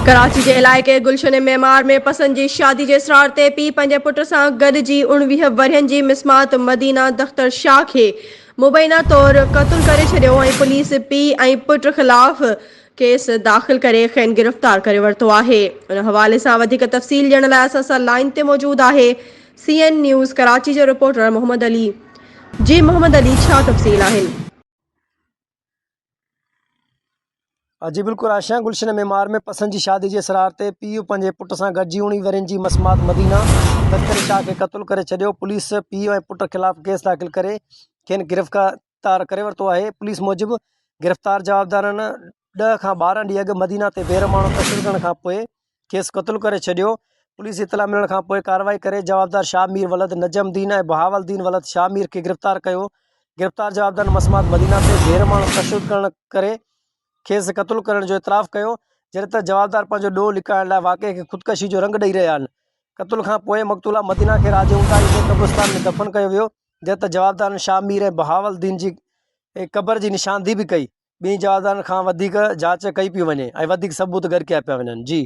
कराची के इलाइक़े गुलशन मेमार में पसंद जी शादी के इसरार ते पी पंहिंजे पुट सां गॾिजी 19 वरियनि जी मिसमात मदीना दख्तर शाह खे मुबैना तौर क़त्ल करे छॾियो ऐं पुलिस पीउ ऐं पुट ख़िलाफ़ केस दाख़िल करे खेनि गिरफ़्तार करे वरितो आहे। उन हवाले सां वधीक तफ़सील ॾियण लाइ असां सां लाइन ते मौजूदु आहे CN न्यूज़ कराची जो रिपोर्टर मोहम्मद अली। जी मोहम्मद अली, छा तफ़सील आहिनि? जी बिल्कुल आशा। गुलशन मेमार में पसंद की शादी के इसरार ते पीउ पंहिंजे पुट सां गॾिजी 19 वरियनि जी मसमात मदीना दख्तर शाह के क़त्ल करे छॾियो। पुलिस पीउ ऐं पुट खिलाफ़ केस दाख़िल करे खेनि गिरफ़्तार करे वरितो आहे। पुलिस मूजिबि गिरफ़्तार जवाबदारनि 10 खां 12 ॾींहं अॻु मदीना ते ॿीहर माण्हू तशदुद करण खां पोइ खेसि क़त्ल करे छॾियो। पुलिस इतला मिलण खां पोइ कार्रवाई करे जवाबदार शाह मीर वलद नजमदीन ऐं बहावलदीन वलद शाह मीर के गिरफ़्तार कयो। गिरफ़्तार जवाबदारनि मसमात मदीना ते ॿीहर माण्हू तशदुद करण करे खेसि क़त्ल करण जो इतराफ़ कयो। जॾहिं त जवाबदार पंहिंजो ॾोह लिकाइण लाइ वाक़े खे ख़ुदकशी जो रंग ॾेई रहिया आहिनि। क़त्ल खां पोइ मक़तूला मदीना खे राज उंदाई जे क़ब्रिस्तान में दफ़न कयो वियो। जॾहिं त जवाबदारनि शाह मीर ऐं बहावलदीन जी क़बर जी निशानदी बि कई। ॿिनी जवाबदारनि खां वधीक जांच कई पई वञे ऐं वधीक सबूत गॾु कया पिया वञनि। जी।